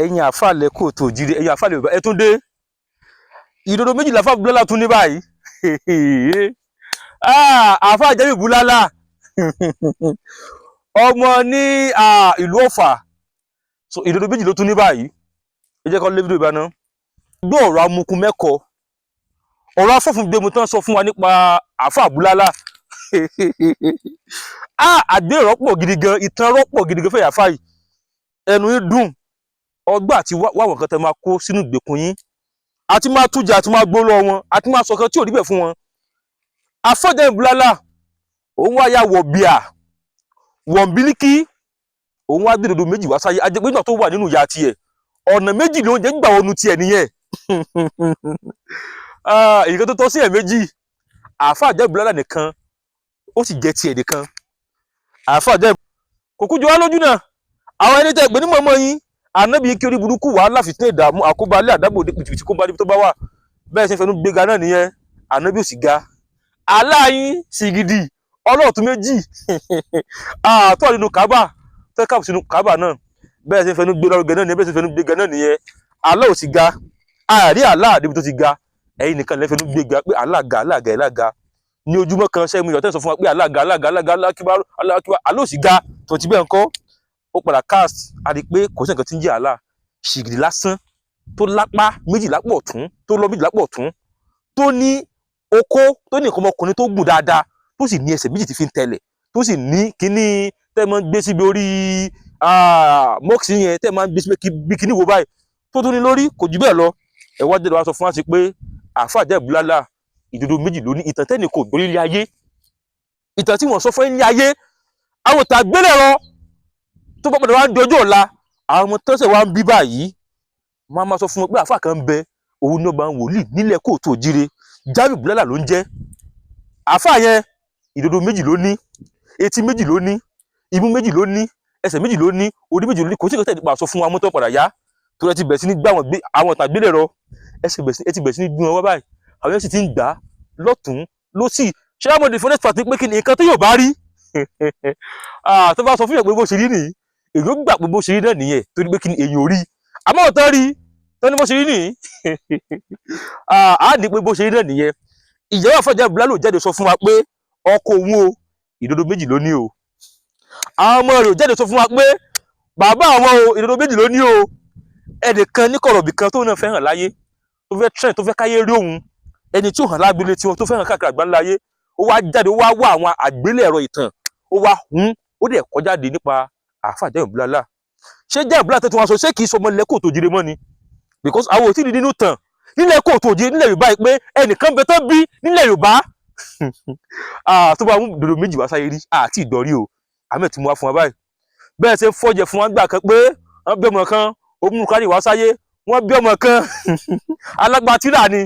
ẹ̀yin àfà lẹ́kọ̀ọ́ tó jíire ẹ̀yin àfà lè ẹ tún dé ìdodo méjìlá fà búlálà tún ní báyìí àfà jẹ́bi búlálà ọmọ ní ìlú Ọ̀fà so ìdodo méjì ló tún ní báyìí ẹ jẹ́ kó lé fídíò ìbáná gbọ́ ọ̀rọ̀ amukun mẹ́kọ ọ̀rọ̀ afọ́fun gbẹmu tán sọ fún wa nípa àfà búlálà àgbẹ̀ rọ́pọ̀ gidi gan ìtàn rọ́pọ̀ gidi gan fẹ́ àfà yìí ẹnu yín dùn ọgbà àti wáwọn kan tẹ máa kó sínú ìgbèkùn yín àti máa tújà àti máa gbó lọ wọn àti máa sọkan tí ò rí bẹ̀ fún wọn afọ́jẹ́ búlálà òun wá ya wọ̀ bíà wọ̀n bílíkì òun wá gbé dodo méjì wá sáyé ajẹgbẹ́ náà tó wà nínú ìyá tiẹ̀ ọ̀nà méjì ló ń jẹ́ gbà wọnú tiẹ̀ nìyẹn èyí kan tó tọ́ sí ẹ̀ méjì àfọ́jẹ́ búlálà nìkan ó sì jẹ́ tiẹ̀ nìkan àfọ́jẹ́ kò kú jọ wá lójú náà àwọn ẹni tẹ́ gbé ní mọ́mọ́ yín ànábì kí orí burúkú wàhálà fìtínà ìdààmú àkóbálẹ̀ àdábò pìtìpìtì kó bá níbi tó bá wà bẹ́ẹ̀ ṣe ń fẹnu gbéga náà nìyẹn ànábì ò sì ga aláyín sì gidi ọlọ́ọ̀tún méjì àtọ́ nínú kábà tẹ́kàpù sínú kábà náà bẹ́ẹ̀ ṣe ń fẹnu gbé lọ́rùgẹ náà nìyẹn bẹ́ẹ̀ ṣe ń fẹnu gbéga náà nìyẹn Allah ò sì ga àárí Allah àdébi tó ti ga ẹ̀yin nìkan lẹ́ fẹnu gbéga pé Allah ga Allah ga Allah ga ní ojúmọ́ kan ṣẹ́gun ìyọ̀tẹ́ sọ fún wa pé Allah ga Allah ga Allah ga Allah akbar Allah ò sì ga tó ti bẹ́ẹ̀ ńkọ́ ó padà cast a rí i pé kò sí nǹkan tí ń jẹ́ Allah ṣìgìrì lásán tó lápá méjì lápò ọ̀tún tó lọ méjì lápò ọ̀tún tó ní okó tó ní nǹkan ọmọkùnrin tó gùn dáadáa tó sì ní ẹsẹ̀ méjì tí fi ń tẹ̀lẹ̀ tó sì ní kíní tẹ́ máa ń gbé síbi orí mọ́ọ̀kì yẹn tẹ́ máa ń gbé síbi kíní wo báyìí tó tún ní lórí kò jù bẹ́ẹ̀ lọ ẹ̀ wá jẹ́ lọ́wọ́ sọ fún wa sí pé àfàjẹ́ búlálà ìdodo méjì ló ní ìtàn tẹ́nì kò gbórí ilé ayé ìtàn tí wọ́n sọ fún ilé ayé àwọn tàgbélẹ̀ rọ tó bá padà wá ń di ọjọ́ ọ̀la àwọn ọmọ tọ́sẹ̀ wá ń bí báyìí wọ́n á máa sọ fún wọn pé àfáà kan ń bẹ òun ní ọba ń wòlíì nílẹ̀ kóòtù òjire Jamiu Búlálà ló ń jẹ́ àfáà yẹn ìdodo méjì ló ní etí méjì ló ní imú méjì ló ní ẹsẹ̀ méjì ló ní orí méjì ló ní kò sí ìkọ́tẹ̀ nípa sọ fún wa mọ́tò padà yá tó rẹ ti bẹ̀rẹ̀ sí ní gbá àwọn tàgbélẹ̀ rọ ẹ ti bẹ̀rẹ̀ sí ní gbé wọn wá báyìí àwọn yẹn sì ti ń gbà lọ́tún lọ́sì ṣé wàá mọ̀ the funniest part pé kí ni nǹkan tó yóò bá rí tó bá sọ fún yàn pé bó ṣe rí nìyí èyí ó gbà pé bó ṣe rí náà nìyẹn torí pé kí ni èyàn ò rí àmọ́ ọ̀tọ́ rí tó ní bó ṣe rí nìyí á ní pé bó ṣe rí náà nìyẹn ìyàwó àfọ̀jẹ́ Búlálà jáde sọ fún wa pé ọkọ òun o ìdodo méjì ló ní o àwọn ọmọ rẹ̀ jáde sọ fún wa pé bàbá àwọn o ìdodo méjì ló ní o ẹnìkan ní kọ̀rọ̀bì kan tó náà fẹ́ hàn láyé tó fẹ́ trend tó fẹ́ káyé rí òun ẹni tí ó hàn lágbélé tiwọn tó fẹ́ hàn káàkiri àgbáńlá ayé ó wá jáde ó wá wá àwọn àgbélẹ̀rọ ìtàn ó wá hun ó dẹ̀ kọ́ jáde nípa àfà Jamiu Búlálà ṣé Jamiu Búlálà tó tún wá sọ ṣé kì í sọmọ ilẹ̀ kóòtù òjire mọ́ ni because àwọn òtí nínú tàn nílẹ̀ kóòtù òjire nílẹ̀ Yorùbá yìí pé ẹnìkan bẹ tán bí nílẹ̀ Yorùbá tó bá mú dòdò méjì wá sáyé rí àti ìdọ̀rí o àmì tí mo wá fún wa báyìí bẹ́ẹ̀ ṣe fọ́jẹ̀ fún wa gbà kan pé wọ́n bí ọmọ kan omúkárì wá sáyé wọ́n bí ọmọ kan alágbàtírà ni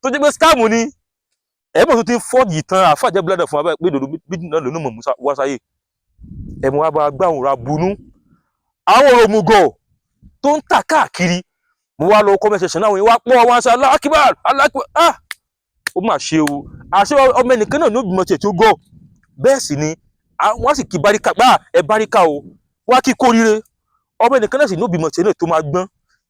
tó jẹ́ pé scam ni ẹ̀mọ́ tó ti fọ́ọ̀jì tán àfà Jamiu Búlálà fún wa báyìí pé dòdò méjì náà lónìí mọ̀ wá sáyé ẹ̀mọ́ wa bá gbá òun ra bunú àwọn òmùgọ̀ tó ń tà káàkiri mo wá lọ comment section náà wọ́n wá pọ̀ wọn ṣe Allahu Akbar ó mà ṣe o àṣẹ ọmọ ẹnìkan náà ní òbímọ tiẹ̀ tí ó gọ̀ bẹ́ẹ̀ sì ni wọ́n sì kí baríkà ẹ baríkà o wọ́n á kí kóríire ọmọ ẹnìkan náà sì ní òbímọ tiẹ̀ náà tó máa gbọ́n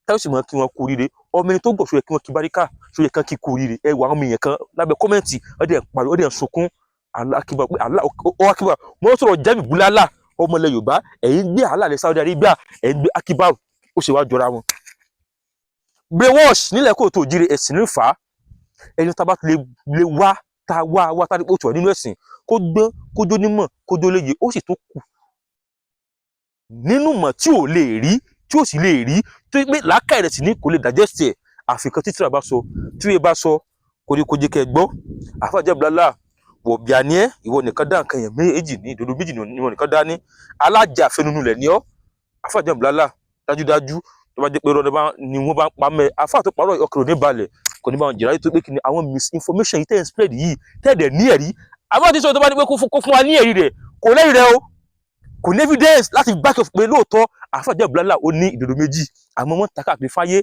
táwọn sì máa kí wọn kóríire ọmọ ẹni tó gọ̀ ṣó yẹ kí wọ́n kí baríkà ṣó yẹ kán kí kóríire ẹ wà ọmọ èèyàn kan lábẹ́ kọ́mẹ́ǹtì ọdẹ pariwo ọdẹ sunkún Allahu Akbar pé Allahu Akbar wọ́n sọ̀rọ̀ Jamiu Búlálà ọmọ ilẹ̀ Yorùbá ẹ̀yin gbé àhálà ní Saudi Arabia ẹ̀yin gbé Akbar ó ṣe wá jọra wọn. brainwash nílẹ̀ kóòtù òjire ẹ̀sìn ní fà á ẹni tá a bá lè wá tá a wá tá a lè pò tù ọ́ nínú ẹ̀sìn kó gbọ́n kó jó nímọ̀ kó jó léye ó sì tó kù nínú mọ̀ tí ò lè rí tí ò sì lè rí tó pé làákàyè rẹ̀ sì ní kò lè digest ẹ̀ àfikàn títí rà bá sọ tí wọ́n bá sọ koríkojú kẹ́ gbọ́ àfà Jamiu Búlálà wọ̀ bíà ní ẹ́ ìwọ nìkan dá nǹkan yẹn méjì ní ìdodo méjì ní ìwọ nìkan dá ní alájà àfẹnunú rẹ̀ ní ọ́ àfà Jamiu Búlálà dájúdájú tó bá jẹ́ pé rọ́ọ̀dọ́ ni wọ́n bá ń pa mẹ́ àfà tó parọ́ ọkùnrin ní balẹ̀ kò ní bá wọn jìnnà tó pé kí ni àwọn misinformation yìí tẹ́ ẹ̀ spread yìí tẹ́ ẹ̀ dẹ̀ ní ẹ̀rí àfà tí sọ tó bá ní pé kó fún wa ní ẹ̀rí rẹ̀ kò lẹ́rìí rẹ̀ o kò ní evidence láti back up pé lóòótọ́ àfà Jamiu Búlálà ó ní ìdodo méjì àmọ́ wọ́n ta káàkiri fáyé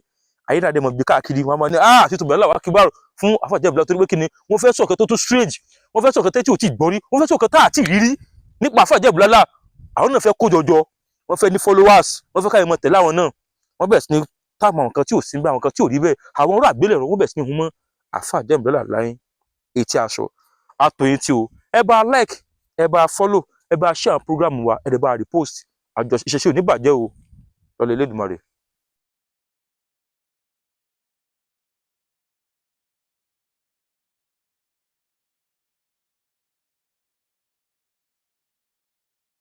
ayédáadé mọ̀ gbé káàkiri wọn máa ní títún bẹ̀rẹ̀ Allahu Akbar fún àfà Jamiu Búlálà torí pé kí ni wọ́n fẹ́ sọ̀kẹ́ tó tún strange wọ́n fẹ́ sọ̀kẹ́ tí ò tí gbọ́n rí wọ́n fẹ́ sọ̀kẹ́ tá àti rírí nípa àfà Jamiu Búlálà àwọn náà fẹ́ kó jọjọ wọ́n fẹ́ ní followers wọ́n fẹ́ káyọ̀ mọ́ tẹ̀lé àwọn náà wọ́n bẹ̀rẹ̀ sí ní táàmù àwọn kan tí ò sí níbẹ̀ àwọn kan tí ò rí bẹ́ẹ̀ àwọn ọ̀rọ̀ àgbélẹ̀rọ wọ́n bẹ̀rẹ̀ sí ní hun mọ́ àáfàá jẹ́ ìbílẹ̀ láyé etí aṣọ àtòyìn tí o ẹ bá like ẹ bá follow ẹ bá share program wa ẹ dẹ̀ bá repost àjọ ìṣẹ̀ṣe ò ní bàjẹ́ o lọ́lẹ̀ Elédùmarè.